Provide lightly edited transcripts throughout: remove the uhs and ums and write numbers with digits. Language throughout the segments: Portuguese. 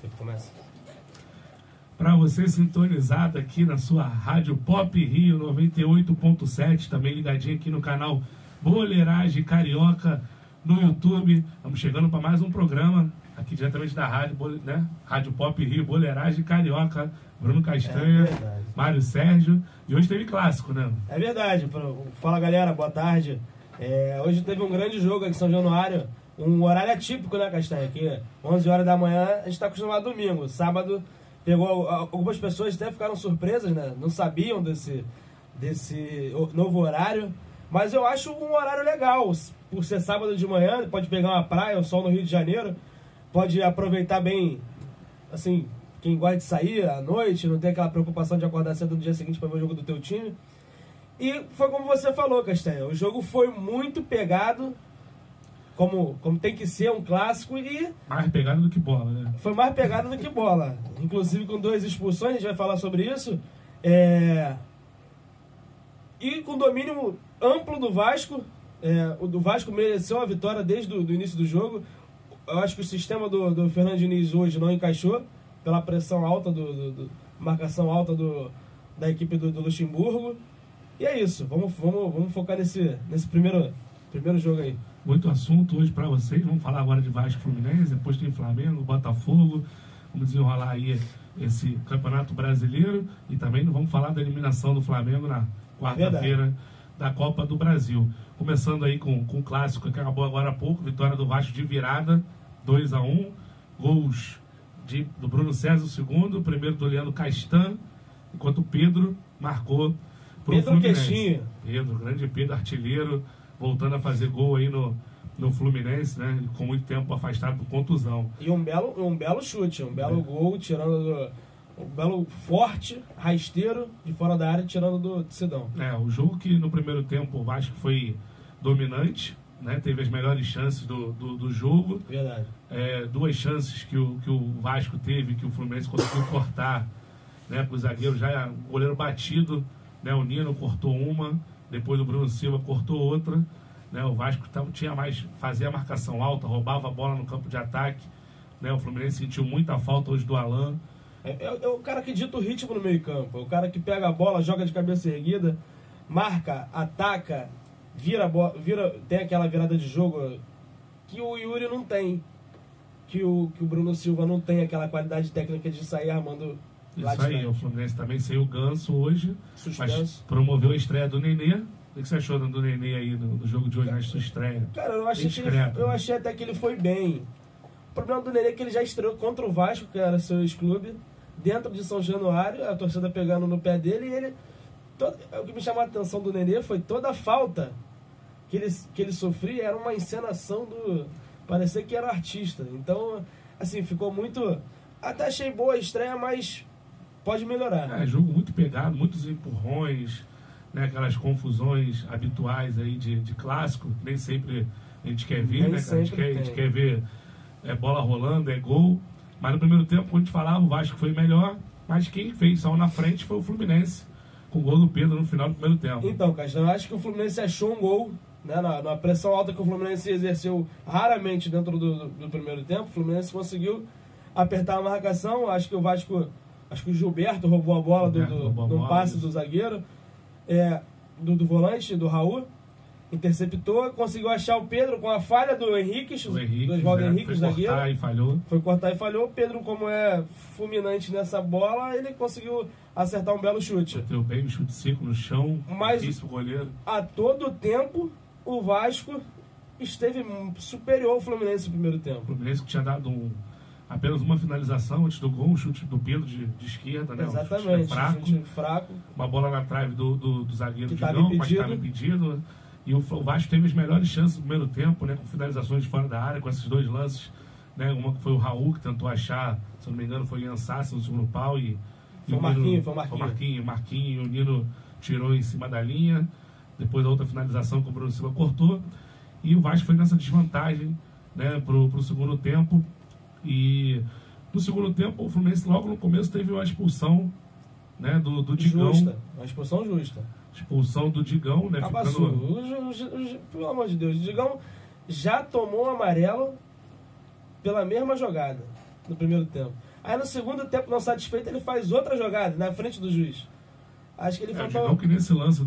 Você começa. Para você sintonizado aqui na sua Rádio Pop Rio 98.7, também ligadinho aqui no canal Boleiragem Carioca no YouTube. Estamos chegando para mais um programa aqui diretamente da rádio, né? Rádio Pop Rio, Boleiragem Carioca, Bruno Castanha, Mário Sérgio. E hoje teve clássico, né? É verdade. Fala, galera, boa tarde. Hoje teve um grande jogo aqui em São Januário, um horário atípico, né, Castanha? Aqui, 11 horas da manhã, a gente está acostumado domingo. Sábado, pegou algumas pessoas até ficaram surpresas, né? Não sabiam desse novo horário. Mas eu acho um horário legal. Por ser sábado de manhã, pode pegar uma praia, o sol no Rio de Janeiro. Pode aproveitar bem, assim, quem gosta de sair à noite, não tem aquela preocupação de acordar cedo no dia seguinte para ver o jogo do teu time. E foi como você falou, Castanha. O jogo foi muito pegado, como tem que ser um clássico, e... mais pegado do que bola, né? Foi mais pegado do que bola. Inclusive com 2 expulsões, a gente vai falar sobre isso. E com domínio amplo do Vasco. O Vasco mereceu a vitória desde o início do jogo. Eu acho que o sistema do Fernando Diniz hoje não encaixou, pela pressão alta, marcação alta da equipe do Luxemburgo. E é isso, vamos focar nesse primeiro jogo aí. Muito assunto hoje para vocês. Vamos falar agora de Vasco e Fluminense, depois tem Flamengo, Botafogo. Vamos desenrolar aí esse Campeonato Brasileiro e também vamos falar da eliminação do Flamengo na quarta-feira da Copa do Brasil. Começando aí com o clássico que acabou agora há pouco, vitória do Vasco de virada, 2-1, gols do Bruno César, o segundo, o primeiro do Leandro Castan, enquanto o Pedro marcou pro Fluminense. Grande Pedro, artilheiro, voltando a fazer gol aí no Fluminense, né? Com muito tempo afastado por contusão. E um belo chute, um belo gol, tirando um belo forte, rasteiro, de fora da área, tirando do Sidão. O jogo que no primeiro tempo o Vasco foi dominante, né? Teve as melhores chances do jogo. Verdade. 2 chances que o Vasco teve, que o Fluminense conseguiu cortar, né? Com o zagueiro já, o goleiro batido, né? O Nino cortou uma, depois o Bruno Silva cortou outra, né? O Vasco fazia a marcação alta, roubava a bola no campo de ataque, né? O Fluminense sentiu muita falta hoje do Alan. É o cara que dita o ritmo no meio campo, é o cara que pega a bola, joga de cabeça erguida, marca, ataca, vira, tem aquela virada de jogo que o Yuri não tem, que o Bruno Silva não tem aquela qualidade técnica de sair armando. Isso aí, o Fluminense também saiu o Ganso hoje, Suspenso. Mas promoveu a estreia do Nenê. O que você achou do Nenê aí no jogo de hoje, na sua estreia? Cara, eu achei até que ele foi bem. O problema do Nenê é que ele já estreou contra o Vasco, que era seu ex-clube, dentro de São Januário, a torcida pegando no pé dele, e o que me chamou a atenção do Nenê foi toda a falta que ele sofria, era uma encenação parecia que era artista. Então, assim, ficou muito... Até achei boa a estreia, mas pode melhorar. Jogo muito pegado, muitos empurrões, né, aquelas confusões habituais aí de clássico, nem sempre a gente quer ver, né? A gente quer ver bola rolando, gol. Mas no primeiro tempo, quando a gente falava, o Vasco foi melhor, mas quem saiu na frente foi o Fluminense, com o gol do Pedro no final do primeiro tempo. Então, Castro, eu acho que o Fluminense achou um gol, né, na pressão alta que o Fluminense exerceu raramente dentro do primeiro tempo. O Fluminense conseguiu apertar a marcação. Acho que o Gilberto roubou a bola do passe do zagueiro, do volante, do Raul. Interceptou, conseguiu achar o Pedro com a falha do Henrique, do Oswaldo Henrique, zagueiro. Foi cortar e falhou. O Pedro, como é fulminante nessa bola, ele conseguiu acertar um belo chute. Bateu bem o chute seco no chão, mas difícil pro goleiro. A todo tempo, o Vasco esteve superior ao Fluminense no primeiro tempo. O Fluminense que tinha dado apenas uma finalização antes do gol, um chute do Pedro de esquerda, né? Exatamente, um chute fraco. Uma bola na trave do zagueiro Digão, mas estava impedido. E o Vasco teve as melhores chances no primeiro tempo, né, com finalizações de fora da área, com esses 2 lances, né, uma que foi o Raul, que tentou achar, se não me engano, foi o Ian Sassi no segundo pau. Foi o Marquinhos, o Nino tirou em cima da linha, depois a outra finalização que o Bruno Silva cortou, e o Vasco foi nessa desvantagem, né, pro segundo tempo. E no segundo tempo, o Fluminense logo no começo teve uma expulsão, né, do Digão. Uma expulsão justa. Expulsão do Digão, né? Pelo amor de Deus, o Digão já tomou amarelo pela mesma jogada no primeiro tempo. Aí no segundo tempo, não satisfeito, ele faz outra jogada na frente do juiz. Acho que ele O Digão, que nesse lance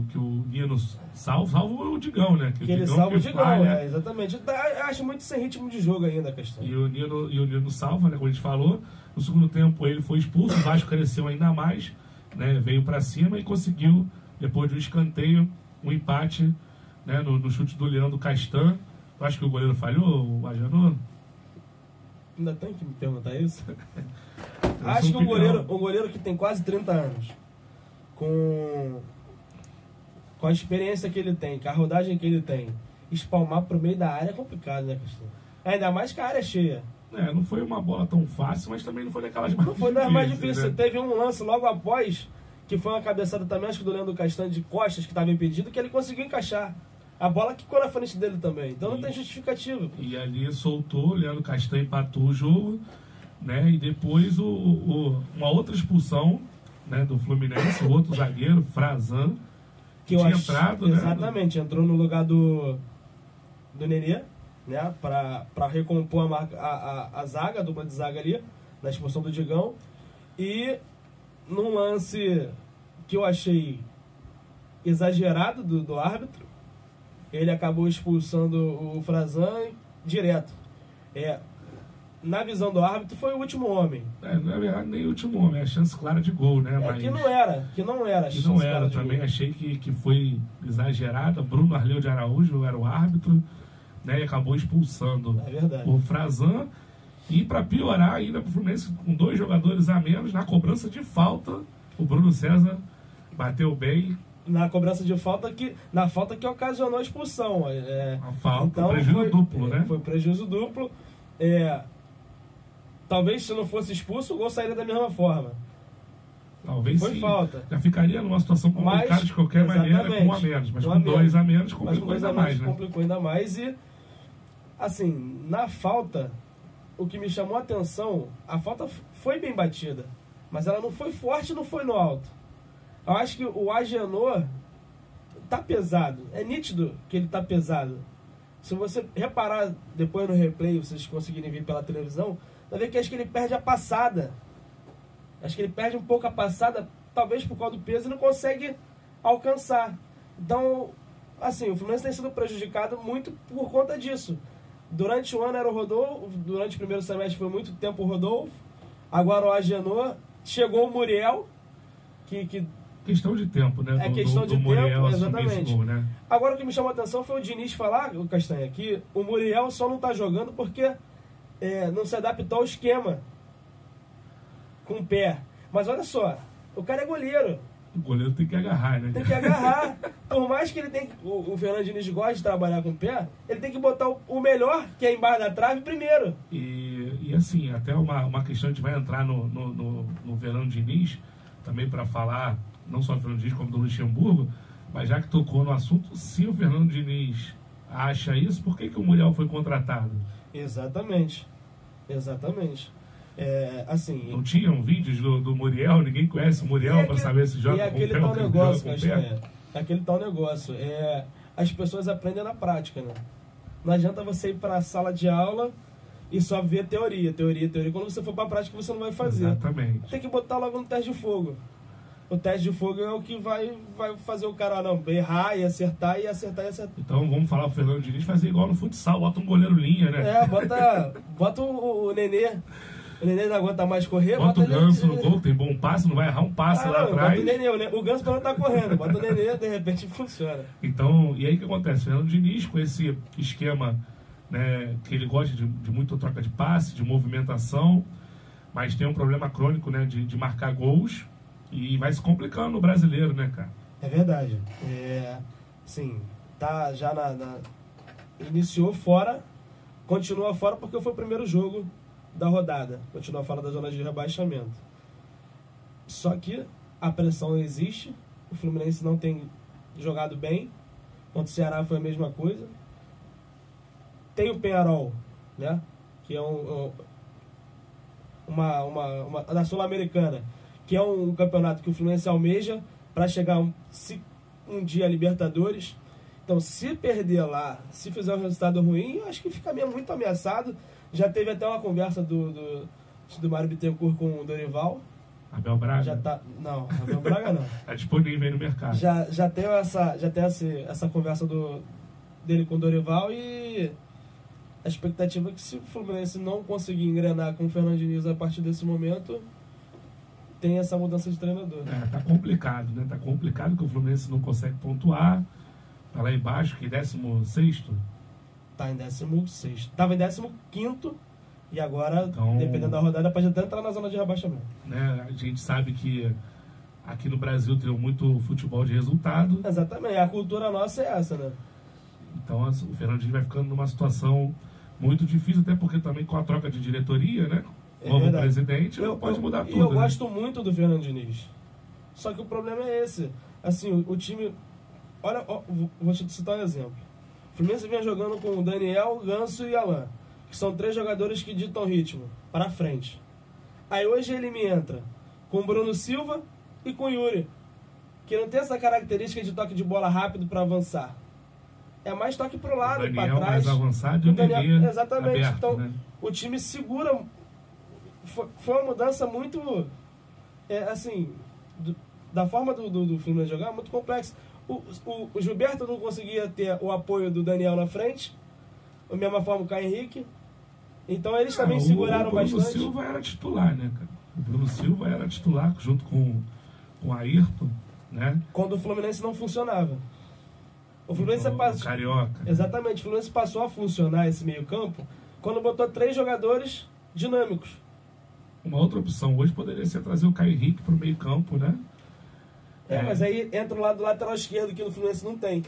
que o Nino salva o Digão, né? Que ele salva o Digão, exatamente. Eu acho muito sem ritmo de jogo ainda a questão. E o Nino salva, né? Como a gente falou. No segundo tempo ele foi expulso, o Vasco cresceu ainda mais, né? Veio para cima e conseguiu, depois de um escanteio, um empate, né? No chute do Leandro Castan. Eu acho que o goleiro falhou, o Agenor? Ainda tem que me perguntar isso? Acho que um goleiro que tem quase 30 anos, com a experiência que ele tem, com a rodagem que ele tem, espalmar pro meio da área é complicado, né, Cristiano? Ainda mais que a área é cheia. Não foi uma bola tão fácil, mas também não foi daquelas mais difíceis. Não foi das mais difíceis. Né? Teve um lance logo após, que foi uma cabeçada também, acho que do Leandro Castan de costas, que estava impedido, que ele conseguiu encaixar. A bola quicou na frente dele também. Então não tem justificativa. E ali soltou, o Leandro Castan empatou o jogo, né? E depois uma outra expulsão, né, do Fluminense, o outro zagueiro, Frazan, que tinha entrado, né? Exatamente, entrou no lugar do Nenê, né, para recompor a zaga, a dupla de zaga ali, na expulsão do Digão. E num lance que eu achei exagerado do árbitro, ele acabou expulsando o Frazan direto. Na visão do árbitro, foi o último homem. Na verdade, nem o último homem, é a chance clara de gol, né? Mas que não era. Que não era, também gol. Achei que foi exagerada. Bruno Arleu de Araújo era o árbitro, né? E acabou expulsando o Frazan. E para piorar ainda, para o Fluminense, com 2 jogadores a menos, na cobrança de falta, o Bruno César bateu bem. Na cobrança de falta, na falta que ocasionou a expulsão. A falta, então, prejuízo duplo, né? Foi prejuízo duplo. Talvez se não fosse expulso, o gol sairia da mesma forma. Talvez foi sim. Falta. Já ficaria numa situação complicada de qualquer maneira, com um a menos. Mas com 2 a menos, complicou ainda mais, né? Complicou ainda mais. E, assim, na falta, o que me chamou a atenção, a falta foi bem batida. Mas ela não foi forte, não foi no alto. Eu acho que o Agenor tá pesado. É nítido que ele tá pesado. Se você reparar depois no replay, vocês conseguirem ver pela televisão, vai ver que acho que ele perde a passada. Acho que ele perde um pouco a passada, talvez por causa do peso, e não consegue alcançar. Então, assim, o Fluminense tem sido prejudicado muito por conta disso. Durante o ano era o Rodolfo, durante o primeiro semestre foi muito tempo o Rodolfo, agora o Agenor, chegou o Muriel, que questão de tempo, né? Questão de Muriel tempo, exatamente. Gol, né? Agora o que me chamou a atenção foi o Diniz falar, o Castanha, que o Muriel só não está jogando porque não se adaptou ao esquema com o pé. Mas olha só, o cara é goleiro. O goleiro tem que agarrar, né? Tem que agarrar. Por mais que ele tenha. O Fernando Diniz gosta de trabalhar com o pé, ele tem que botar o melhor, que é embaixo da trave, primeiro. E assim, até uma questão, a gente vai entrar no Fernando Diniz, também para falar, não só do Fernando Diniz, como do Luxemburgo, mas já que tocou no assunto, se o Fernando Diniz acha isso, por que o Muriel foi contratado? Exatamente. Assim, não tinham vídeos do Muriel, ninguém conhece o Muriel para saber se joga com o pé ou negócio, joga com o pé. Aquele tal negócio. As pessoas aprendem na prática, né? Não adianta você ir para a sala de aula e só ver teoria. Quando você for para a prática, você não vai fazer. Exatamente. Tem que botar logo no teste de fogo. O teste de fogo é o que vai fazer o cara errar e acertar. Então vamos falar pro Fernando Diniz fazer igual no futsal, bota um goleiro linha, né? Bota o Nenê. O Nenê não aguenta mais correr. Bota o Ganso no gol, tem bom passe, não vai errar um passe lá atrás. Bota o Nenê, o Ganso não tá correndo. Bota o Nenê, de repente funciona. Então, e aí o que acontece? Fernando Diniz, com esse esquema, né, que ele gosta de muita troca de passe, de movimentação, mas tem um problema crônico, né, de marcar gols, e vai se complicando no brasileiro, né, cara? É verdade. Sim, tá já iniciou fora, continua fora porque foi o primeiro jogo da rodada. Continua fora da zona de rebaixamento. Só que a pressão existe, o Fluminense não tem jogado bem, contra o Ceará foi a mesma coisa. Tem o Peñarol, né, que é uma da Sul-Americana, que é um campeonato que o Fluminense almeja para chegar um dia a Libertadores. Então, se perder lá, se fizer um resultado ruim, eu acho que fica muito ameaçado. Já teve até uma conversa do Mário Bittencourt com o Dorival. Abel Braga? Já tá, não, Abel Braga não. Tá disponível aí no mercado. Já tem essa conversa dele com o Dorival e a expectativa é que se o Fluminense não conseguir engrenar com o Fernando Diniz a partir desse momento, tem essa mudança de treinador. Tá complicado, né? Tá complicado que o Fluminense não consegue pontuar. Tá lá embaixo, que 16º. Tá em 16º. Tava em 15º. E agora, então, dependendo da rodada, pode até entrar na zona de rebaixamento. Né? A gente sabe que aqui no Brasil tem muito futebol de resultado. Exatamente, a cultura nossa é essa, né? Então o Fernandinho vai ficando numa situação muito difícil, até porque também com a troca de diretoria, né? Como presidente, pode mudar tudo. E eu gosto muito do Fernando Diniz. Só que o problema é esse. Assim, o time... Olha, vou te citar um exemplo. O Fluminense vinha jogando com o Daniel, Ganso e Alan, que são 3 jogadores que ditam ritmo para frente. Aí hoje ele me entra com o Bruno Silva e com o Yuri, que não tem essa característica de toque de bola rápido para avançar. É mais toque pro lado, para trás. Mais avançado e o Daniel exatamente. Aberto, então, né? O time segura. Foi uma mudança muito, assim, da forma do Fluminense jogar, muito complexa. O Gilberto não conseguia ter o apoio do Daniel na frente, da mesma forma o Caio Henrique. Então eles também seguraram bastante. O Bruno Silva era titular, né, cara? O Bruno Silva era titular junto com o Ayrton, né? Quando o Fluminense não funcionava. O Fluminense passou. Carioca. Exatamente, o Fluminense passou a funcionar esse meio-campo quando botou 3 jogadores dinâmicos. Uma outra opção hoje poderia ser trazer o Caio Henrique para o meio-campo, né? Mas aí entra o lado do lateral esquerdo que no Fluminense não tem,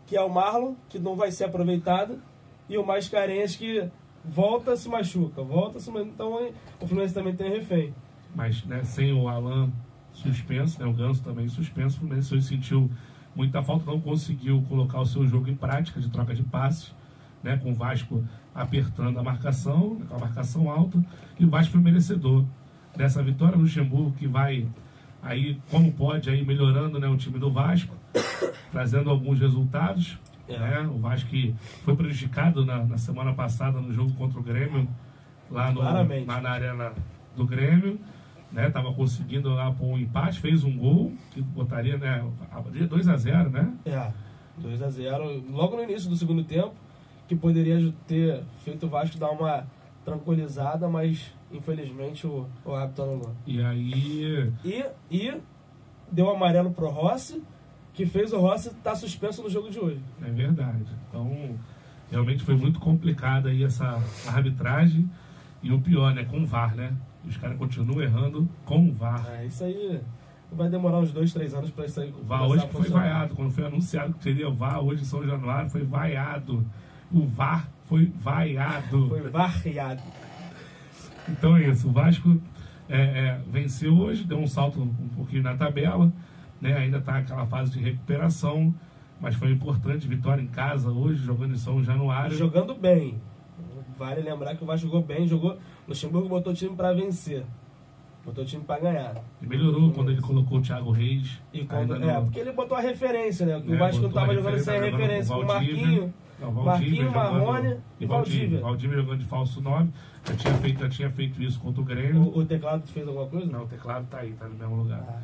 que é o Marlon, que não vai ser aproveitado, e o Mascarenhas, que volta se machuca. Então o Fluminense também tem refém. Mas, né, sem o Alan suspenso, né, o Ganso também suspenso, o Fluminense hoje sentiu muita falta, não conseguiu colocar o seu jogo em prática de troca de passes, né, com o Vasco apertando a marcação, com a marcação alta, e o Vasco foi merecedor dessa vitória. Luxemburgo, que vai aí, como pode, aí melhorando, né, o time do Vasco, trazendo alguns resultados. Né? O Vasco que foi prejudicado na semana passada no jogo contra o Grêmio, lá na arena do Grêmio, né? Tava conseguindo lá por um empate, fez um gol que botaria, né, 2-0, né? 2-0 logo no início do segundo tempo, que poderia ter feito o Vasco dar uma tranquilizada, mas infelizmente o árbitro anulou. E aí... E deu amarelo pro Rossi, que fez o Rossi estar suspenso no jogo de hoje. É verdade. Então, realmente foi muito complicada aí essa arbitragem. E o pior, né, com o VAR, né? Os caras continuam errando com o VAR. Isso aí vai demorar uns 2-3 anos para isso aí. O VAR hoje que foi vaiado. Quando foi anunciado que teria o VAR hoje em São Januário, foi vaiado. O VAR foi vaiado. Foi varreado. Então é isso. O Vasco venceu hoje, deu um salto um pouquinho na tabela. Né, ainda está aquela fase de recuperação, mas foi importante, vitória em casa hoje, jogando em São Januário. Jogando bem. Vale lembrar que o Vasco jogou bem, o Luxemburgo botou o time para vencer. Botou o time para ganhar. E melhorou quando ele colocou o Thiago Reis. Porque ele botou a referência, né? O Vasco não estava jogando sem a referência, com o Marquinho, Marrone e Valdívia. Valdívia jogando de falso 9. Já tinha feito isso contra o Grêmio. O teclado fez alguma coisa? Não, o teclado tá aí, tá no mesmo lugar.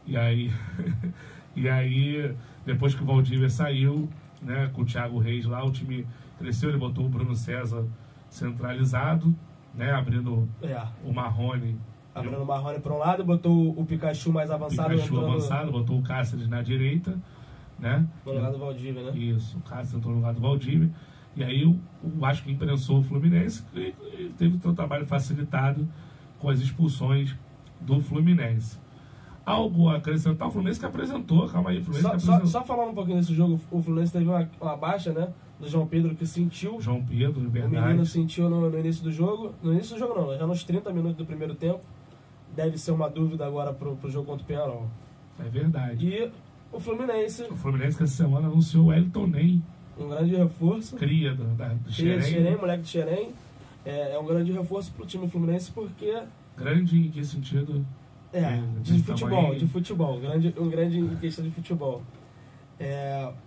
E aí, depois que o Valdívia saiu, né, com o Thiago Reis lá, o time cresceu, ele botou o Bruno César centralizado, né, abrindo o Marrone. Abrindo o Marrone para um lado, botou o Pikachu mais avançado. Botou o Cáceres na direita, né? No lugar do Valdívia, né? Isso, o Cáceres entrou no lugar do Valdívia. E aí o Vasco imprensou o Fluminense e teve o seu trabalho facilitado com as expulsões do Fluminense. Algo a acrescentar? O Fluminense que apresentou, calma aí, o Fluminense apresentou. Só falando um pouquinho desse jogo, o Fluminense teve uma baixa, né? Do João Pedro, que sentiu. João Pedro, verdade. O menino sentiu no início do jogo. No início do jogo não, já nos 30 minutos do primeiro tempo. Deve ser uma dúvida agora pro jogo contra o Penharol. É verdade. E o Fluminense que essa semana anunciou o Wellington Ney. Um grande reforço. Cria do Xerém, moleque de Xerém. É um grande reforço pro time Fluminense porque... Grande em que sentido? De futebol. Um grande em questão de futebol.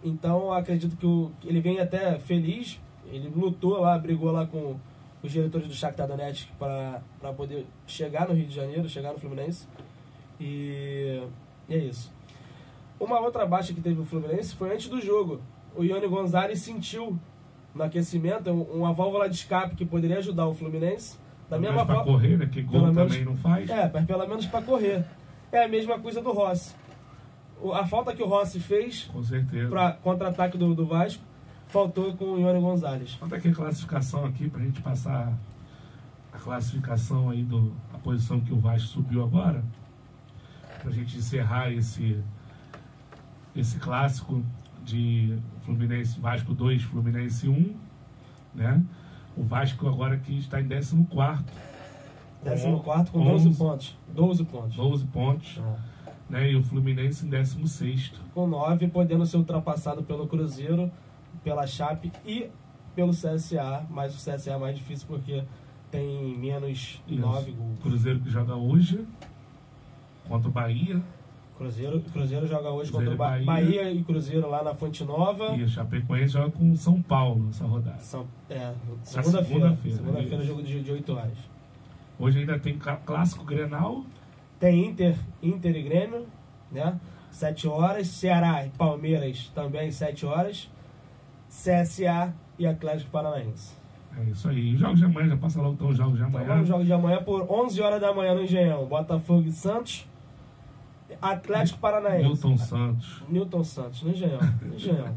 Então, acredito que ele vem até feliz. Ele lutou lá, brigou lá com os diretores do Shakhtar Donetsk para poder chegar no Rio de Janeiro, chegar no Fluminense. E é isso. Uma outra baixa que teve o Fluminense foi antes do jogo. O Ione Gonzalez sentiu no aquecimento uma válvula de escape que poderia ajudar o Fluminense. Da mesma para forma, correr, né? Que gol também não faz. mas pelo menos para correr. É a mesma coisa do Rossi. A falta que o Rossi fez, com certeza, para contra-ataque do Vasco, faltou com o Ione Gonzalez. Quanto é que é a classificação aqui, para a gente passar a classificação aí a posição que o Vasco subiu agora, para a gente encerrar esse clássico de Fluminense, Vasco 2, Fluminense 1, né? O Vasco agora aqui está em 14º. 14º com 12 pontos. 12 pontos. 12 pontos. Né? E o Fluminense em 16º. Com 9, podendo ser ultrapassado pelo Cruzeiro, pela Chape e pelo CSA. Mas o CSA é mais difícil porque tem menos 9 gols. Cruzeiro que joga hoje contra o Bahia. Cruzeiro joga hoje contra o Bahia e Cruzeiro lá na Fonte Nova. E o Chapecoense joga com o São Paulo nessa rodada. Segunda-feira, jogo de 8 horas. Hoje ainda tem Clássico Grenal. Tem Inter e Grêmio, né? 7 horas. Ceará e Palmeiras também 7 horas. CSA e Atlético Paranaense. É isso aí. Jogos de amanhã, já passa logo então os jogos de amanhã. Então, vamos jogos de amanhã por 11 horas da manhã no Engenhão. Botafogo e Santos. Atlético Paranaense. Newton Santos, no Engenhão.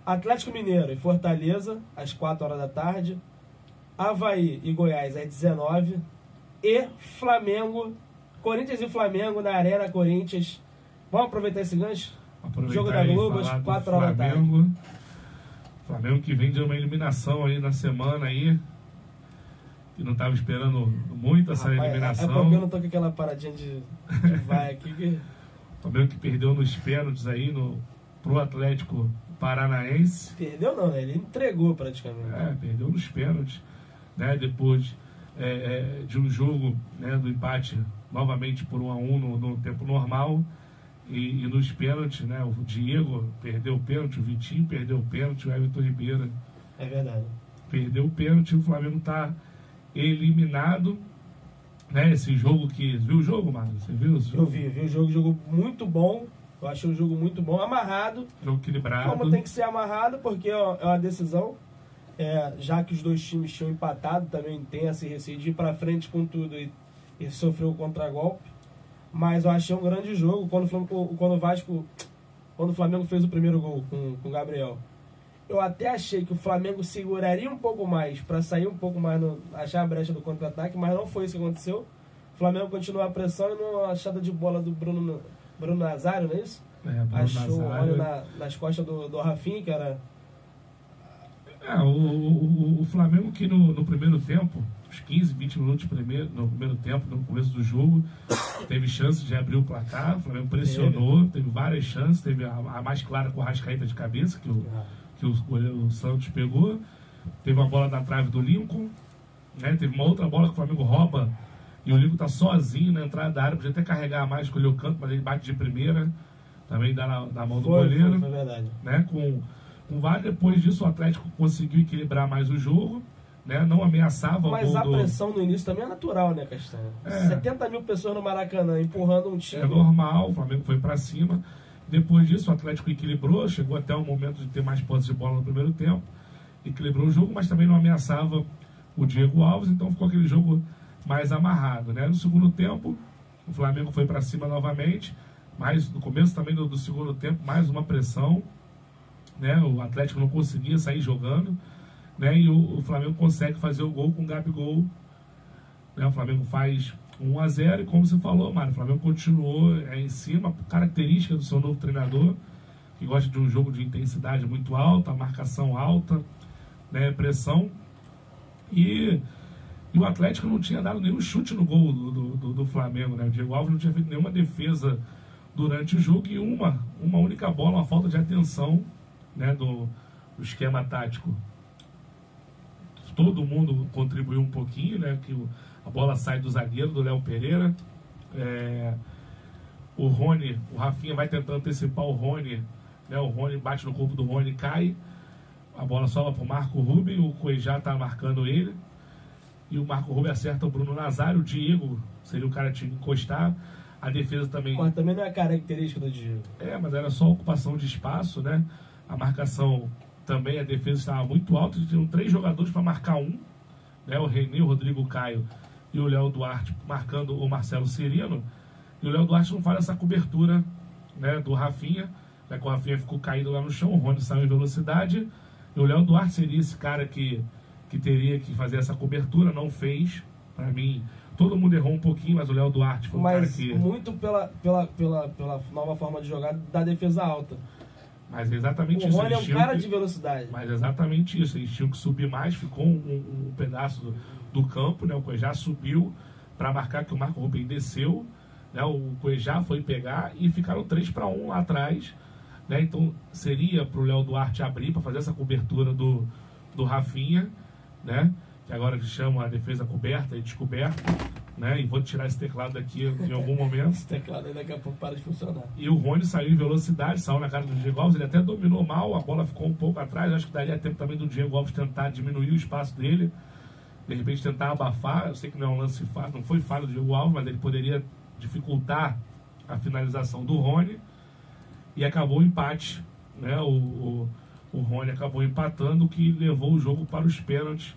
Atlético Mineiro e Fortaleza, às 4 horas da tarde. Avaí e Goiás, às 19. E Flamengo, Corinthians e Flamengo na Arena Corinthians. Vamos aproveitar esse gancho? Jogo da Globo, às 4 horas da tarde. Flamengo que vem de uma eliminação aí na semana aí. Que não estava esperando muito essa eliminação. É porque eu não tô com aquela paradinha de vai aqui. O Flamengo que perdeu nos pênaltis aí pro Atlético Paranaense. Perdeu não, né? Ele entregou praticamente. Perdeu nos pênaltis, né? Depois de um jogo, né, do empate novamente por 1-1 no tempo normal. E nos pênaltis, né? O Diego perdeu o pênalti, o Vitinho perdeu o pênalti, o Everton Ribeiro. É verdade. Perdeu o pênalti, o Flamengo está eliminado, né? Esse jogo que... Viu o jogo, Marcos? Você viu? Eu vi o jogo muito bom. Eu achei o jogo muito bom, amarrado. Jogo equilibrado. Como tem que ser amarrado, porque é uma decisão. Já que os dois times tinham empatado, também tem esse receio de ir pra frente com tudo e sofreu o contragolpe. Mas eu achei um grande jogo quando o Flamengo fez o primeiro gol com o Gabriel. Eu até achei que o Flamengo seguraria um pouco mais para sair um pouco mais, achar a brecha do contra-ataque, mas não foi isso que aconteceu. O Flamengo continuou a pressão e numa achada de bola do Bruno Nazário, não é isso? Achou olho nas costas do Rafinha, que era... O Flamengo que no primeiro tempo, uns 15, 20 minutos no primeiro tempo, no começo do jogo, teve chance de abrir o placar. O Flamengo pressionou, teve várias chances, teve a mais clara com o Arrascaeta de cabeça, que o goleiro Santos pegou. Teve uma bola na trave do Lincoln, né? Teve uma outra bola que o Flamengo rouba e o Lincoln tá sozinho na entrada da área, podia até carregar mais, escolher o canto, mas ele bate de primeira, também dá na mão do goleiro. Foi verdade. Né? Com vários, depois disso o Atlético conseguiu equilibrar mais o jogo, né? Não ameaçava o gol. Mas a pressão no início também é natural, né, Castanho? 70 mil pessoas no Maracanã empurrando um time. É normal, o Flamengo foi para cima. Depois disso o Atlético equilibrou, chegou até o momento de ter mais posse de bola no primeiro tempo, equilibrou o jogo, mas também não ameaçava o Diego Alves, então ficou aquele jogo mais amarrado, né? No segundo tempo o Flamengo foi para cima novamente, mas no começo também do segundo tempo mais uma pressão, né? O Atlético não conseguia sair jogando, né? E o Flamengo consegue fazer o gol com o Gabigol, né? O Flamengo faz 1-0 e, como você falou, Mário, o Flamengo continuou em cima, característica do seu novo treinador, que gosta de um jogo de intensidade muito alta, marcação alta, né? Pressão, e o Atlético não tinha dado nenhum chute no gol do Flamengo, né? O Diego Alves não tinha feito nenhuma defesa durante o jogo, e uma única bola, uma falta de atenção, né, do esquema tático. Todo mundo contribuiu um pouquinho, né, que a bola sai do zagueiro, do Léo Pereira. O Rony, o Rafinha vai tentar antecipar o Rony, né, o Rony bate no corpo do Rony, cai, a bola sobra para o Marco Ruben, o Cuejá está marcando ele, e o Marco Rubio acerta o Bruno Nazário. O Diego seria o cara que tinha que encostar. A defesa também... Mas também não é característica do Diego. Mas era só ocupação de espaço, né? A marcação também, a defesa estava muito alta. Tinham 3 jogadores para marcar um, né? O René, o Rodrigo Caio e o Léo Duarte marcando o Marcelo Cirino. E o Léo Duarte não faz essa cobertura, né, do Rafinha, né, que o Rafinha ficou caído lá no chão, o Rony saiu em velocidade. E o Léo Duarte seria esse cara que teria que fazer essa cobertura, não fez. Para mim, todo mundo errou um pouquinho, mas o Léo Duarte foi um cara que... muito pela nova forma de jogar da defesa alta. Mas é exatamente o isso. O Rony é um cara de velocidade. Mas é exatamente isso. Eles tinham que subir mais, ficou um pedaço do campo, né? O Cuejá subiu para marcar que o Marco Rubem desceu, né? O Cuejá foi pegar e ficaram 3-1 lá atrás, né? Então seria para o Léo Duarte abrir para fazer essa cobertura do Rafinha, né? Que agora que chama a defesa coberta e descoberta, né? E vou tirar esse teclado daqui em algum momento. Esse teclado aí daqui a pouco para de funcionar. E o Rony saiu em velocidade, saiu na cara do Diego Alves, ele até dominou mal, a bola ficou um pouco atrás. Acho que daria tempo também do Diego Alves tentar diminuir o espaço dele, de repente tentar abafar. Eu sei que não é um lance fácil, não foi falha do Diego Alves, mas ele poderia dificultar a finalização do Rony. E acabou o empate, né? O Rony acabou empatando, o que levou o jogo para os pênaltis.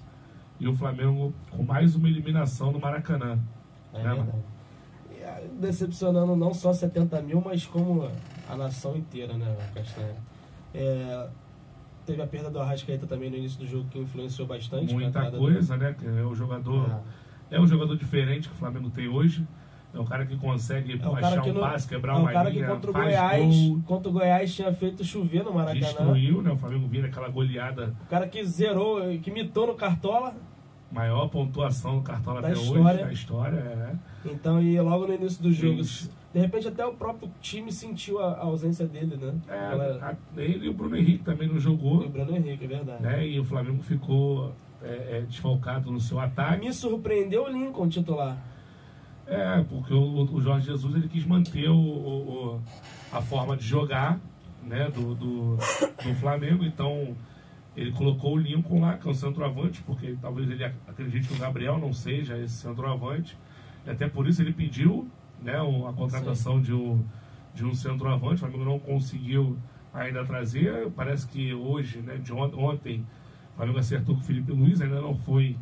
E o Flamengo com mais uma eliminação no Maracanã. Decepcionando não só 70 mil, mas como a nação inteira, né, Castanha? Teve a perda do Arrascaeta também no início do jogo, que influenciou bastante. Muita coisa, né? É o jogador, é um jogador diferente que o Flamengo tem hoje. É um cara que consegue achar um passe, quebrar uma linha, cara que contra o Goiás tinha feito chover no Maracanã. Destruiu, né? O Flamengo vira aquela goleada. O cara que zerou, que mitou no Cartola. Maior pontuação do Cartola até hoje, da história. Então, e logo no início do jogo, de repente até o próprio time sentiu a ausência dele, né? Ele e o Bruno Henrique também não jogou. E o Bruno Henrique, é verdade. Né? E o Flamengo ficou desfalcado no seu ataque. Me surpreendeu o Lincoln titular. Porque o Jorge Jesus ele quis manter a forma de jogar, né, do Flamengo. Então ele colocou o Lincoln lá, que é um centroavante, porque talvez ele acredite que o Gabriel não seja esse centroavante. E até por isso ele pediu, né, a contratação de um centroavante. O Flamengo não conseguiu ainda trazer. Parece que hoje, né, ontem, o Flamengo acertou com o Felipe Luiz, ainda não foi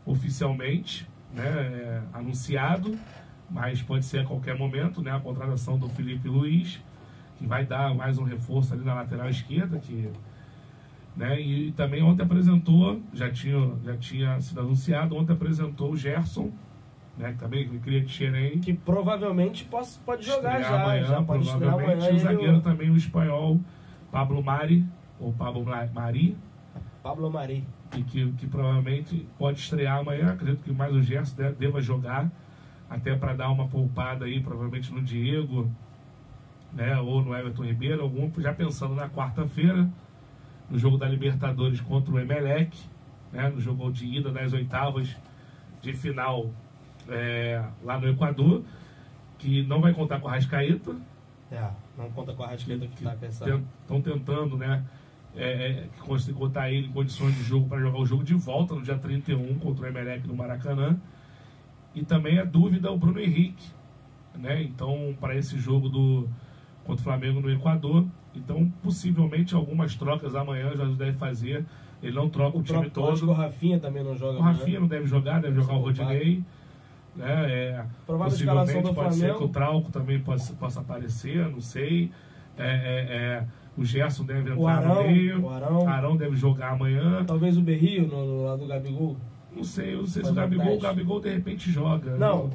oficialmente, né, anunciado, mas pode ser a qualquer momento, né, a contratação do Felipe Luiz, que vai dar mais um reforço ali na lateral esquerda, né, e também ontem apresentou, já tinha sido anunciado, ontem apresentou o Gerson, né, que também cria de Xerém, que provavelmente pode jogar já pode estrear amanhã, e o zagueiro também, o espanhol Pablo Mari, e que provavelmente pode estrear amanhã. Acredito que mais o Gerson deva jogar, até para dar uma poupada aí, provavelmente no Diego, né, ou no Everton Ribeiro, já pensando na quarta-feira, no jogo da Libertadores contra o Emelec, né, no jogo de ida das oitavas de final lá no Equador, que não vai contar com a Arrascaeta. Não conta com a Arrascaeta que está pensando. Estão tentando, né, conseguir botar ele em condições de jogo para jogar o jogo de volta no dia 31 contra o Emelec no Maracanã. E também é dúvida o Bruno Henrique, né? Então, para esse jogo contra o Flamengo no Equador, então possivelmente algumas trocas amanhã o Jorge deve fazer. Ele não troca o time todo. Acho que o Rafinha também não joga. O Rafinha não deve jogar, deve jogar o Rodinei, né? Possivelmente pode ser que o Trauco também possa aparecer, não sei. O Gerson deve entrar no meio. O Arão deve jogar amanhã. Talvez o Berrio no lado do Gabigol. Não sei se o Gabigol de repente joga. Não,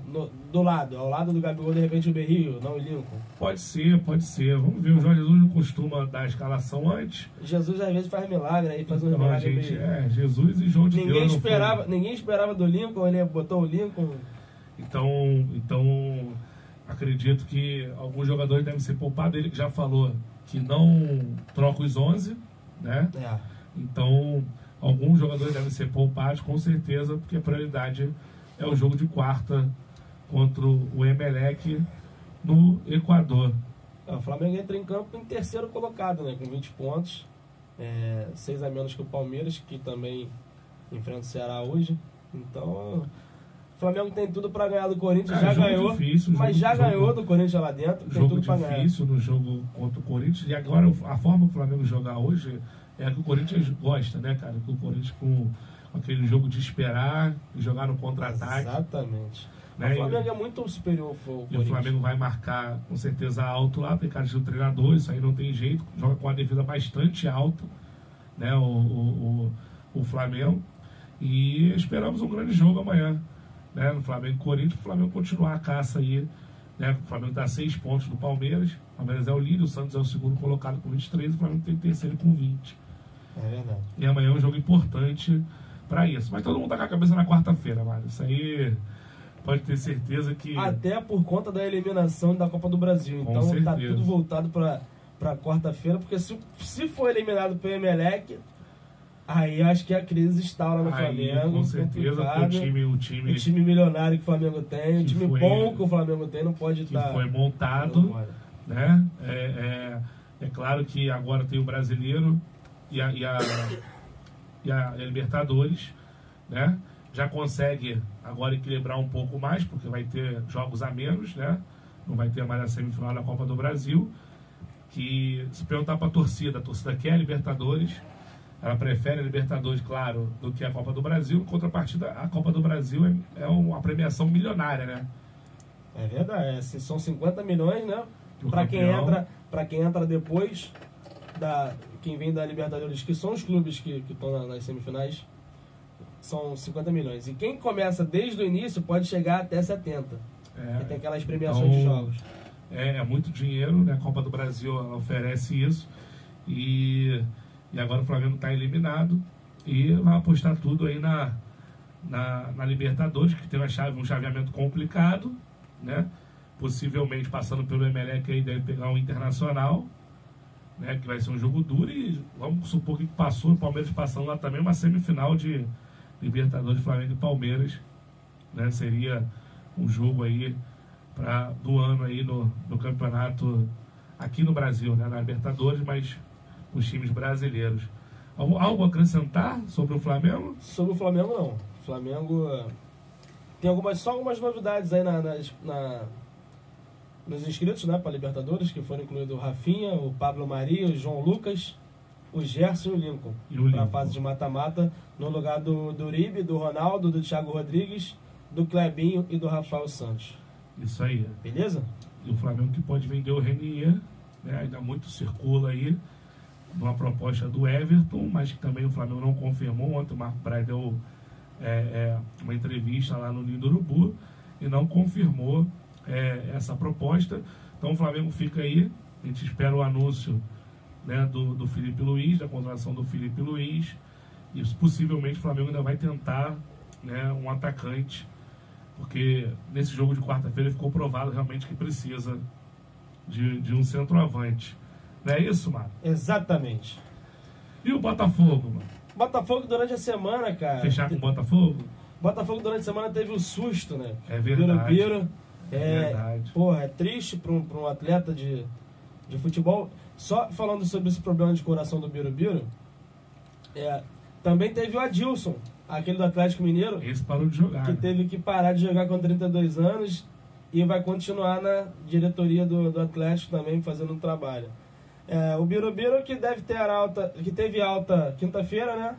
ao lado do Gabigol de repente o Berrio, não o Lincoln. Pode ser. Vamos ver, o Jorge Jesus não costuma dar a escalação antes. Jesus às vezes faz milagre aí, faz um milagre. Jesus e João de Deus. Ninguém esperava do Lincoln, ele botou o Lincoln. Então acredito que alguns jogadores devem ser poupados. Ele que já falou que não troca os 11, né? Então alguns jogadores devem ser poupados, com certeza, porque a prioridade é o jogo de quarta contra o Emelec no Equador. O Flamengo entra em campo em terceiro colocado, né, com 20 pontos, 6 a menos que o Palmeiras, que também enfrenta o Ceará hoje. Então, o Flamengo tem tudo para ganhar do Corinthians, Cara, já ganhou, difícil, mas já ganhou do Corinthians lá dentro, tem tudo para ganhar. Jogo difícil no jogo contra o Corinthians, e agora a forma que o Flamengo jogar hoje é a que o Corinthians gosta, né, cara? Que o Corinthians com aquele jogo de esperar, jogar no contra-ataque. Exatamente. Né? O Flamengo é muito superior ao Corinthians. E o Flamengo vai marcar com certeza alto lá, tem cara de treinador, isso aí não tem jeito, joga com a defesa bastante alta, né, o Flamengo. E esperamos um grande jogo amanhã, né, no Flamengo e Corinthians, o Flamengo continuar a caça aí, né, o Flamengo dá 6 pontos do Palmeiras, o Palmeiras é o líder, o Santos é o segundo colocado com 23, o Flamengo tem o terceiro com 20. É verdade. E amanhã é um jogo importante para isso. Mas todo mundo tá com a cabeça na quarta-feira, mano. Isso aí pode ter certeza que... Até por conta da eliminação da Copa do Brasil. Com Então certeza. tá tudo voltado para quarta-feira, porque se for eliminado pelo Emelec, aí acho que a crise instaura no Flamengo. Com certeza, o time milionário que o Flamengo tem, o time bom que o Flamengo tem, não pode estar... Que foi montado, né? É claro que agora tem o Brasileiro e a Libertadores, né? Já consegue agora equilibrar um pouco mais, porque vai ter jogos a menos, né? Não vai ter mais a semifinal da Copa do Brasil. Que, se perguntar para a torcida quer a Libertadores, ela prefere a Libertadores, claro, do que a Copa do Brasil. Em contrapartida, a Copa do Brasil é uma premiação milionária, né? É verdade, são 50 milhões, né? Para quem entra depois, quem vem da Libertadores, que são os clubes que estão nas semifinais, são 50 milhões. E quem começa desde o início pode chegar até 70. Tem aquelas premiações de jogos. É muito dinheiro, né? A Copa do Brasil ela oferece isso. E agora o Flamengo está eliminado e vai apostar tudo aí na Libertadores, que tem um chaveamento complicado, né? Possivelmente passando pelo Emelec aí, deve pegar um Internacional, né? Que vai ser um jogo duro, e vamos supor que passou, o Palmeiras passando lá também, uma semifinal de Libertadores, Flamengo e Palmeiras, né? Seria um jogo aí do ano aí no campeonato aqui no Brasil, né? Na Libertadores, mas os times brasileiros. Algo a acrescentar sobre o Flamengo? Sobre o Flamengo, não. O Flamengo tem só algumas novidades aí nos inscritos, né, para Libertadores, que foram incluídos o Rafinha, o Pablo Maria, o João Lucas, o Gerson e o Lincoln. Para a fase de mata-mata, no lugar do Uribe, do Ronaldo, do Thiago Rodrigues, do Clebinho e do Rafael Santos. Isso aí. Beleza? E o Flamengo que pode vender o Renier, né, ainda muito circula aí, numa proposta do Everton, mas que também o Flamengo não confirmou. Ontem o Marco Braz deu uma entrevista lá no Ninho do Urubu e não confirmou essa proposta. Então o Flamengo fica aí, a gente espera o anúncio, né, do Felipe Luiz, da contratação do Felipe Luiz, e possivelmente o Flamengo ainda vai tentar, né, um atacante, porque nesse jogo de quarta-feira ficou provado realmente que precisa de um centroavante. Não é isso, mano? Exatamente. E o Botafogo, mano? Botafogo durante a semana, cara... Fechar com o Botafogo? Botafogo durante a semana teve um susto, né? É verdade. Birubiru. Verdade. Porra, é triste para um atleta de futebol. Só falando sobre esse problema de coração do Birubiru, também teve o Adilson, aquele do Atlético Mineiro. Esse parou de jogar. Que né? teve que parar de jogar com 32 anos e vai continuar na diretoria do Atlético também fazendo um trabalho. O Birubiru que teve alta quinta-feira, né?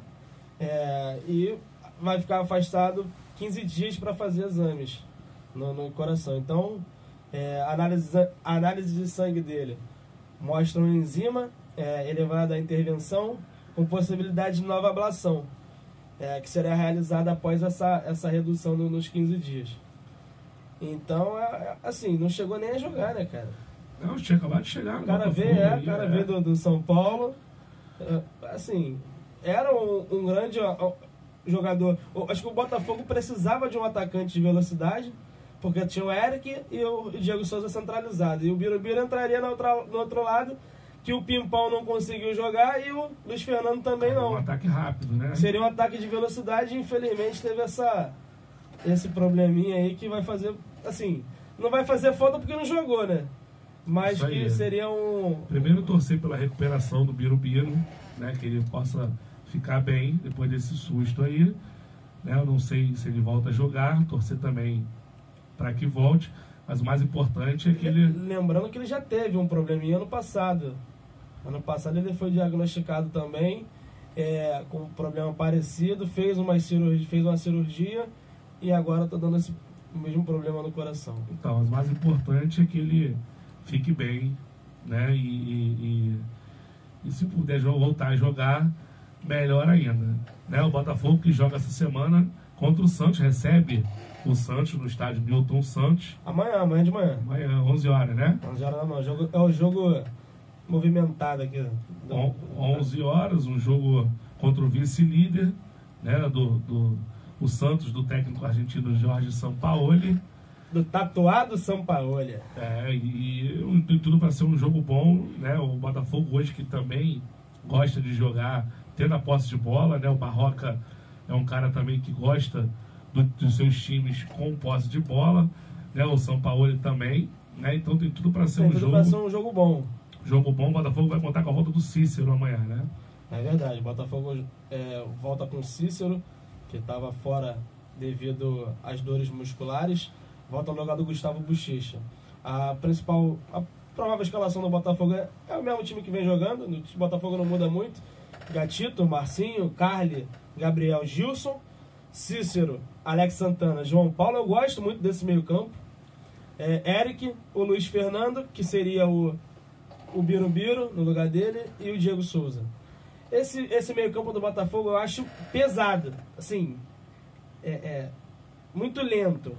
E vai ficar afastado 15 dias para fazer exames no coração. Então, a análise de sangue dele mostra uma enzima elevada à intervenção com possibilidade de nova ablação, que será realizada após essa redução nos 15 dias. Então, assim, não chegou nem a jogar, né, cara? Não, tinha acabado de chegar. O cara veio do São Paulo. Assim, era um grande jogador. Acho que o Botafogo precisava de um atacante de velocidade, porque tinha o Eric e o Diego Souza centralizado. E o Birubiru entraria no outro lado, que o Pimpão não conseguiu jogar e o Luiz Fernando também não. Um ataque rápido, né? Seria um ataque de velocidade e infelizmente teve esse probleminha aí que vai fazer, assim, não vai fazer falta porque não jogou, né? Mas que seria Primeiro torcer pela recuperação do Birubiru, né? Que ele possa ficar bem depois desse susto aí, né? Eu não sei se ele volta a jogar, torcer também para que volte, mas o mais importante é que ele... Lembrando que ele já teve um probleminha ano passado. Ano passado ele foi diagnosticado também com um problema parecido, fez uma cirurgia e agora está dando esse mesmo problema no coração. Então, o mais importante é que ele fique bem, né? E se puder voltar a jogar, melhor ainda, né? O Botafogo que joga essa semana contra o Santos, recebe o Santos no estádio Newton Santos. Amanhã de manhã. Amanhã, 11 horas, né? 11 horas da manhã. É o jogo movimentado aqui. 11 horas, um jogo contra o vice-líder, né? O Santos, do técnico argentino Jorge Sampaoli. Do tatuado Sampaoli. E tem tudo para ser um jogo bom, né? O Botafogo hoje que também gosta de jogar, tendo a posse de bola, né? O Barroca é um cara também que gosta dos seus times com posse de bola, né? O Sampaoli também, né? Então tem tudo para ser um jogo bom. Jogo bom. O Botafogo vai contar com a volta do Cícero amanhã, né? É verdade. O Botafogo volta com o Cícero, que estava fora devido às dores musculares. Volta no lugar do Gustavo Bochecha. A provável escalação do Botafogo é o mesmo time que vem jogando. O Botafogo não muda muito. Gatito, Marcinho, Carli, Gabriel, Gilson, Cícero, Alex Santana, João Paulo. Eu gosto muito desse meio campo. Eric, o Luiz Fernando, que seria o Birubiru no lugar dele, e o Diego Souza. Esse meio campo do Botafogo eu acho pesado. Assim, muito lento,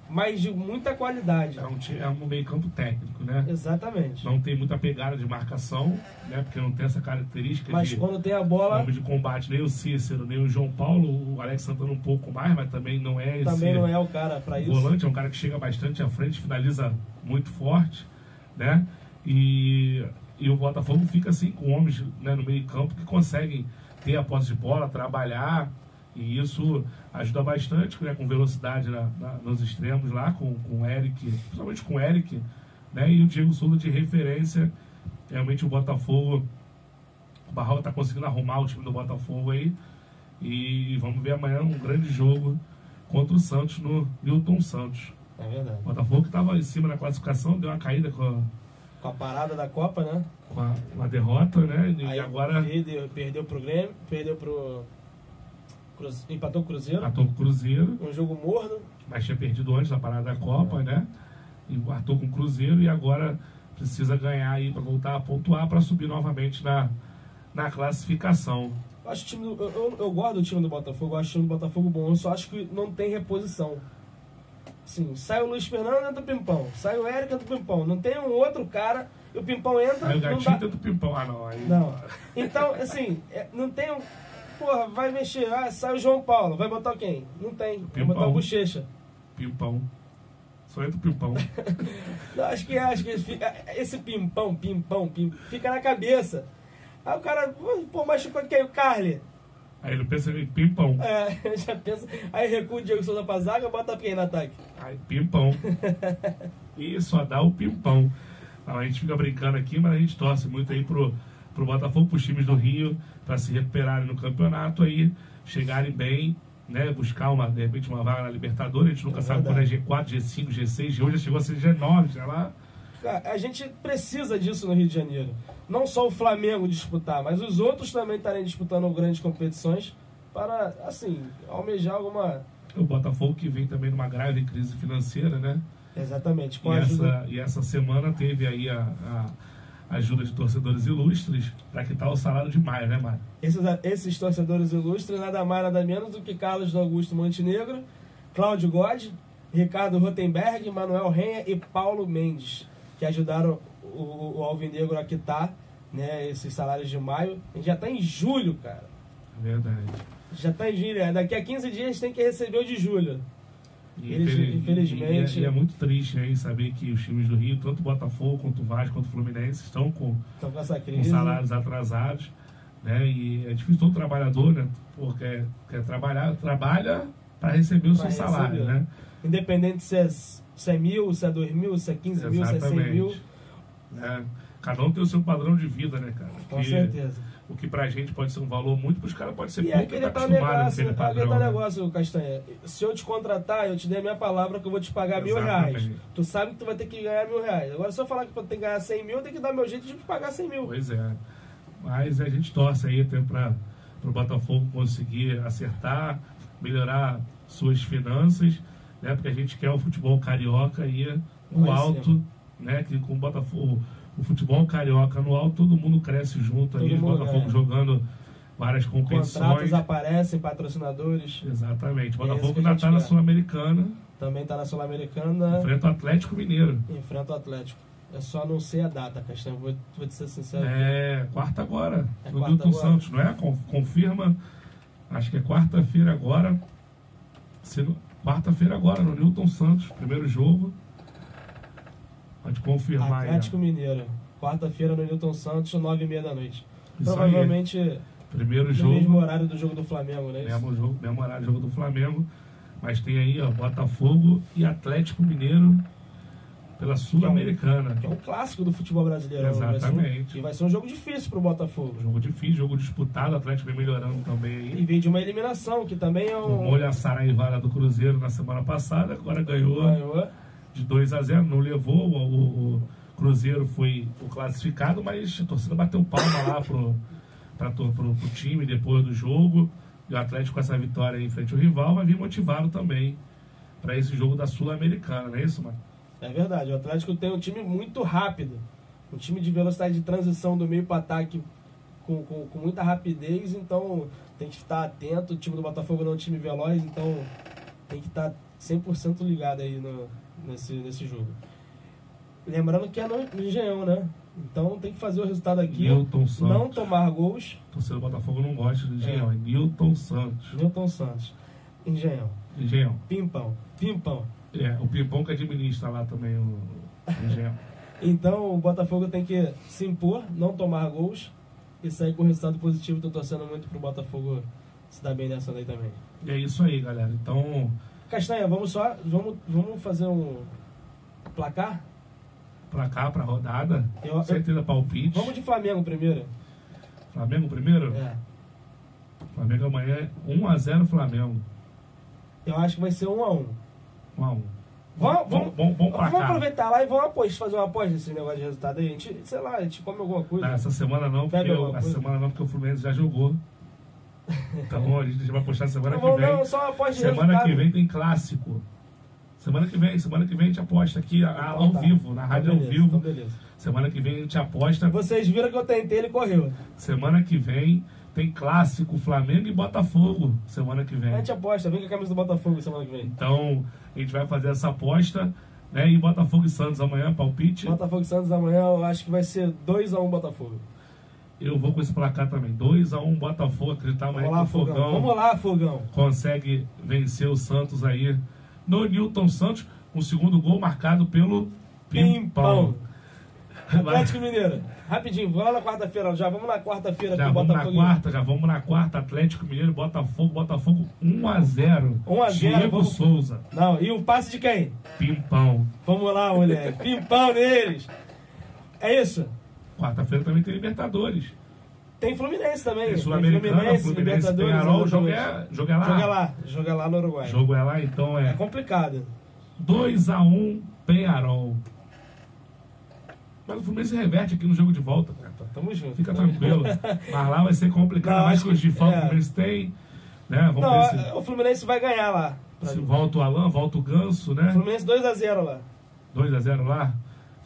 mas de muita qualidade. É um meio campo técnico, né? Exatamente. Não tem muita pegada de marcação, né? Porque não tem essa característica mas quando tem a bola, de combate, nem o Cícero, nem o João Paulo. O Alex Santana um pouco mais, mas também não é o cara para isso. Volante é um cara que chega bastante à frente, finaliza muito forte, né? E o Botafogo fica assim com homens, né, no meio campo que conseguem ter a posse de bola, trabalhar, e isso ajuda bastante, né, com velocidade nos extremos lá, com o Eric, principalmente com o Eric, né, e o Diego Souza de referência. Realmente o Botafogo, o Barroca está conseguindo arrumar o time do Botafogo aí, e vamos ver amanhã um grande jogo contra o Santos no Newton Santos. É verdade. O Botafogo que estava em cima na classificação, deu uma caída com a parada da Copa, né? Com a derrota, né? Aí e agora perdeu pro Grêmio, empatou com o Cruzeiro. Empatou com o Cruzeiro. Um jogo morno. Mas tinha perdido antes da parada da Copa, né? Empatou com o Cruzeiro e agora precisa ganhar aí para voltar a pontuar para subir novamente na classificação. Eu acho eu gosto do time do Botafogo, eu acho o time do Botafogo bom, eu só acho que não tem reposição. Sim, sai o Luiz Fernando, entra o Pimpão. Sai o Eric, entra o Pimpão. Não tem um outro cara, e o Pimpão entra... Sai o Gatinho, entra o Pimpão. Aí... Não. Então, assim, não tem um... Porra, vai mexer. Sai o João Paulo. Vai botar quem? Não tem. Vai botar o Bochecha. Pimpão. Só entra o Pimpão. Não, acho que esse Pimpão, fica na cabeça. Aí o cara... Pô, machucou quem? O Carli. Aí ele pensa em Pimpão. Já pensa. Aí recua o Diego Souza pra zaga, bota quem no ataque? Aí, Pimpão. E só dá o Pimpão. A gente fica brincando aqui, mas a gente torce muito aí pro Botafogo, pros times do Rio, para se recuperarem no campeonato aí, chegarem bem, né? Buscar de repente uma vaga na Libertadores. A gente nunca sabe quando é G4, G5, G6, hoje já chegou a ser G9, sei lá. A gente precisa disso no Rio de Janeiro. Não só o Flamengo disputar, mas os outros também estarem disputando grandes competições para, assim, almejar alguma... O Botafogo que vem também numa grave crise financeira, né? Exatamente. E essa semana teve aí a ajuda de torcedores ilustres para quitar o salário de maio, né, Mário? Esses torcedores ilustres, nada mais, nada menos do que Carlos Augusto Montenegro, Cláudio God, Ricardo Rotenberg, Manuel Renha e Paulo Mendes, que ajudaram o Alvinegro a quitar, né, esses salários de maio. A gente já está em julho, cara. Verdade. Já está em julho. Daqui a 15 dias a gente tem que receber o de julho. Infelizmente. E é muito triste aí saber que os times do Rio, tanto o Botafogo quanto o Vasco quanto o Fluminense, estão com essa crise, com salários atrasados, né? E é difícil todo trabalhador, né? Porque quer trabalha para receber o seu salário, né? Independente se é 1.000, se é 2.000, se é 15.000, se é 100.000. Cada um tem o seu padrão de vida, né, cara? Com certeza. O que pra gente pode ser um valor muito, pros caras pode ser E pouco, aquele tá tal acostumado negócio, naquele padrão, aquele tal né? negócio, Castanha. Se eu te contratar, eu te dei a minha palavra que eu vou te pagar Exatamente. R$1.000. Tu sabe que tu vai ter que ganhar R$1.000. Agora, se eu falar que tu tem que ganhar 100 mil, eu tenho que dar meu jeito de te pagar 100 mil. Pois é. Mas a gente torce aí até para o Botafogo conseguir acertar, melhorar suas finanças, né? Porque a gente quer o futebol carioca aí no alto, né? Que com o Botafogo, o futebol carioca no alto, todo mundo cresce junto ali, o Botafogo jogando várias competições. Contratos aparecem, patrocinadores. Exatamente. O Botafogo ainda está na Sul-Americana. Também está na Sul-Americana. Enfrenta o Atlético Mineiro. Enfrenta o Atlético. É só não sei a data, Castanho. Vou te ser sincero. É quarta agora, no Newton Santos, não é? Confirma, acho que é quarta-feira agora. Quarta-feira agora, no Newton Santos, primeiro jogo. Pode confirmar aí. Atlético Mineiro. Quarta-feira no Newton Santos, 9h30 da noite. Isso Provavelmente aí. Primeiro no jogo. mesmo horário do jogo do Flamengo, né? Mesmo horário do jogo do Flamengo. Mas tem aí, ó, Botafogo e Atlético Mineiro pela Sul-Americana. Que é um clássico do futebol brasileiro. Exatamente. E vai ser um jogo difícil pro Botafogo. Jogo difícil, jogo disputado. O Atlético vem melhorando também aí. E veio de uma eliminação, que também é um... Tomou-lhe a saraivada do Cruzeiro na semana passada, agora ganhou de 2-0, não levou. O Cruzeiro foi o classificado, mas a torcida bateu palma lá pro time depois do jogo. E o Atlético, com essa vitória aí em frente ao rival, vai vir motivado também para esse jogo da Sul-Americana, não é isso, mano? É verdade, o Atlético tem um time muito rápido, um time de velocidade de transição do meio para ataque com muita rapidez, então tem que estar atento. O time do Botafogo não é um time veloz, então tem que estar 100% ligado aí nesse jogo. Lembrando que é no Engenhão, né? Então tem que fazer o resultado aqui, não tomar gols. O torcedor do Botafogo não gosta do Engenhão, é Newton Santos. Newton Santos, Engenhão. Pimpão. É, o Pimpão que administra lá também o Engenhão. Então o Botafogo tem que se impor, não tomar gols e sair com resultado positivo. Estou torcendo muito pro Botafogo se dar bem nessa daí também. E é isso aí, galera. Então, Castanha, vamos fazer um placar? Placar pra rodada? Certeza, palpite. Vamos de Flamengo primeiro. Flamengo primeiro? É. Flamengo amanhã é 1-0 Flamengo. Eu acho que vai ser 1-1. 1-1. Vamos aproveitar lá e vamos fazer uma aposta nesse negócio de resultado aí. A gente come alguma coisa. Não, essa semana não, porque o Fluminense já jogou. Então a gente já vai apostar semana que vem. Só uma aposta de semana resultado. que vem tem clássico. Semana que vem a gente aposta aqui ao vivo, na rádio ao vivo. Então beleza. Semana que vem a gente aposta. Vocês viram que eu tentei, ele correu. Semana que vem tem clássico, Flamengo e Botafogo. Semana que vem. A gente aposta, vem com a camisa do Botafogo semana que vem. Então a gente vai fazer essa aposta, né? E Botafogo e Santos amanhã, palpite. Botafogo e Santos amanhã, eu acho que vai ser 2-1 Botafogo. Eu vou com esse placar também. 2-1 Botafogo, acreditar amanhã que o Fogão. Vamos lá, Fogão. Consegue vencer o Santos aí no Newton Santos, um segundo gol marcado pelo Pimpão. Atlético Mineiro. Rapidinho, vamos na quarta-feira. Já vamos na quarta-feira. Já vamos na quarta. Atlético Mineiro, Botafogo 1-0. 1-0. Diego Souza. Não, e o passe de quem? Pimpão. Vamos lá, moleque. Pimpão neles. É isso. Quarta-feira também tem Libertadores. Tem Fluminense também. Tem Sul-Americana, Fluminense, Penharol. O jogo é lá. Joga lá no Uruguai. O jogo é lá, então é... É complicado. 2-1 Penharol. Mas o Fluminense reverte aqui no jogo de volta. Tamo junto. Fica tranquilo. Mas lá vai ser complicado. Mais que os de falta o Fluminense tem. Né? Vamos ver se... O Fluminense vai ganhar lá. Se volta o Alan, volta o Ganso, né? Fluminense 2-0 lá. 2-0 lá?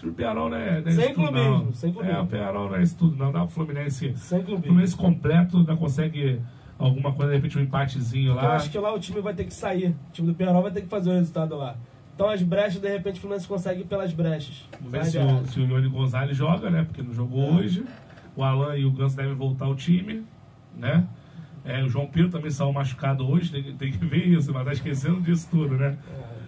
O Penharol não é sem clubismo, sem clubismo. O Penharol não é isso tudo, não. Dá pro Fluminense. Sem clubismo. Fluminense completo, ainda consegue alguma coisa, de repente um empatezinho lá. Eu acho que lá o time vai ter que sair. O time do Penharol vai ter que fazer o resultado lá. Então as brechas, de repente, o Fluminense consegue ir pelas brechas. Vamos ver se o Ione Gonzalez joga, né? Porque não jogou hoje. O Alan e o Ganso devem voltar ao time, né? O João Pedro também saiu machucado hoje, tem que ver isso, mas tá esquecendo disso tudo, né?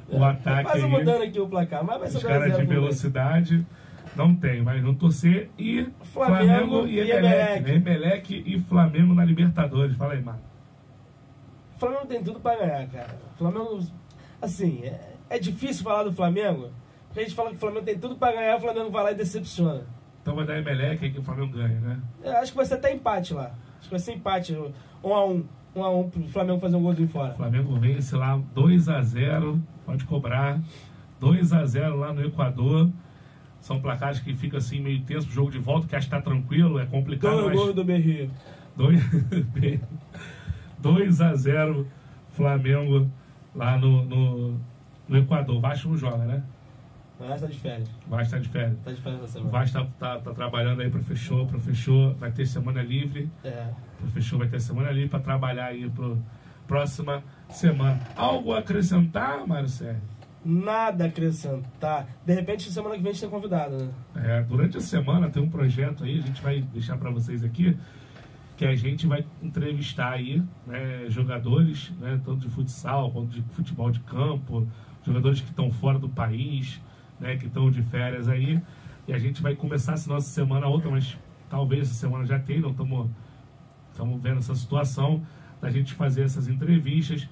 O ataque quase mudando aqui o placar, mas vai ser os caras de velocidade não tem, mas vão torcer. E Flamengo e Emelec, né? Emelec e Flamengo na Libertadores. Fala aí, mano. O Flamengo tem tudo pra ganhar, cara. O Flamengo, assim, é difícil falar do Flamengo, porque a gente fala que o Flamengo tem tudo pra ganhar, o Flamengo vai lá e decepciona. Então vai dar Emelec aí que o Flamengo ganha, né? Acho que vai ser até empate lá. Acho que vai ser empate. 1-1. 1-1 pro Flamengo fazer um golzinho fora. O Flamengo vence lá 2-0. Pode cobrar. 2-0 lá no Equador. São placares que ficam assim meio tenso pro jogo de volta, que acho que tá tranquilo, é complicado. 2 gols do Berrio. 2-0 Flamengo lá no Equador. O Vasco não joga, né? O Vasco tá de férias. O Vasco tá de férias. Tá de férias essa O semana. Vasco tá trabalhando aí para fechou, vai ter semana livre. Fechou, vai ter semana livre para trabalhar aí pro próxima semana. Algo a acrescentar, Mário Sérgio? Nada a acrescentar. De repente, semana que vem a gente tem convidado, né? Durante a semana tem um projeto aí, a gente vai deixar para vocês aqui, que a gente vai entrevistar aí, né, jogadores, né, tanto de futsal quanto de futebol de campo, jogadores que estão fora do país, né, que estão de férias aí, e a gente vai começar essa nossa semana outra, mas talvez essa semana já tenha, não estamos vendo essa situação da gente fazer essas entrevistas,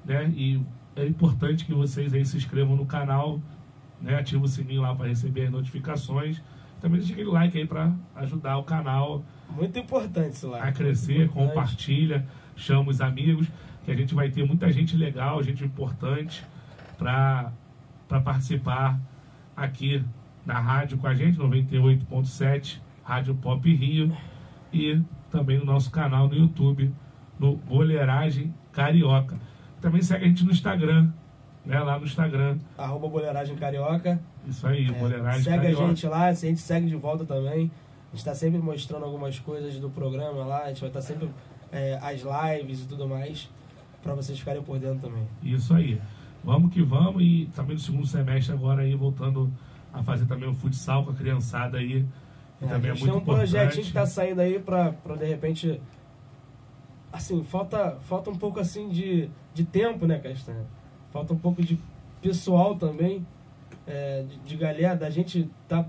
né, e é importante que vocês aí se inscrevam no canal, né, ativem o sininho lá para receber as notificações, também deixa aquele like aí para ajudar o canal muito importante esse like, a crescer, compartilha, chama os amigos, que a gente vai ter muita gente legal, gente importante para participar aqui na rádio com a gente, 98.7, Rádio Pop Rio, e também no nosso canal no YouTube, no Boleiragem Carioca. Também segue a gente no Instagram, né, lá no Instagram. @Boleiragem Carioca. Isso aí, Boleiragem segue Carioca. A gente lá, a gente segue de volta também. A gente está sempre mostrando algumas coisas do programa lá, a gente vai estar sempre as lives e tudo mais, para vocês ficarem por dentro também. Isso aí. Vamos que vamos, e também no segundo semestre agora aí voltando a fazer também o futsal com a criançada aí. Que também a gente é muito tem um importante. projetinho que está saindo aí para de repente, assim, falta um pouco assim de tempo, né, Castanha? Falta um pouco de pessoal também, de galera, da gente tá.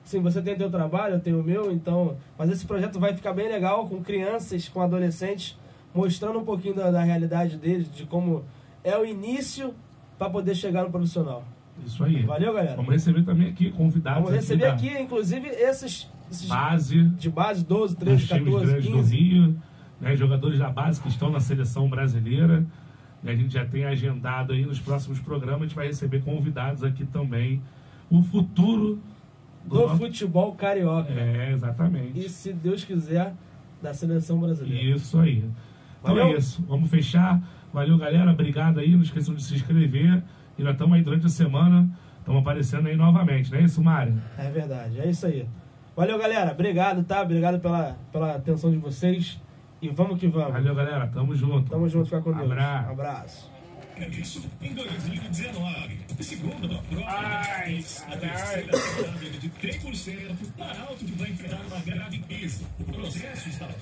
Sim, você tem o teu trabalho, eu tenho o meu, então. Mas esse projeto vai ficar bem legal com crianças, com adolescentes, mostrando um pouquinho da realidade deles, de como é o início para poder chegar no profissional. Isso aí. Valeu, galera. Vamos receber também aqui convidados. Vamos receber aqui, inclusive, esses base, de base, 12, 13, 14, 15. Do Rio, né, jogadores da base que estão na seleção brasileira. A gente já tem agendado aí nos próximos programas, a gente vai receber convidados aqui também. O futuro do futebol carioca. Exatamente. E, se Deus quiser, da seleção brasileira. Isso aí. Então Valeu? É isso. Vamos fechar. Valeu, galera. Obrigado aí. Não esqueçam de se inscrever. E nós estamos aí durante a semana. Estamos aparecendo aí novamente. Não é isso, Mário? É verdade. É isso aí. Valeu, galera. Obrigado, tá? Obrigado pela atenção de vocês. E vamos que vamos. Valeu, galera. Tamo junto. Tamo junto. Fica com Deus. Abraço. Isso em 2019. Segundo a prova, a terceira temporada de 3%, Arauto vai enfrentar uma grave crise. O processo estava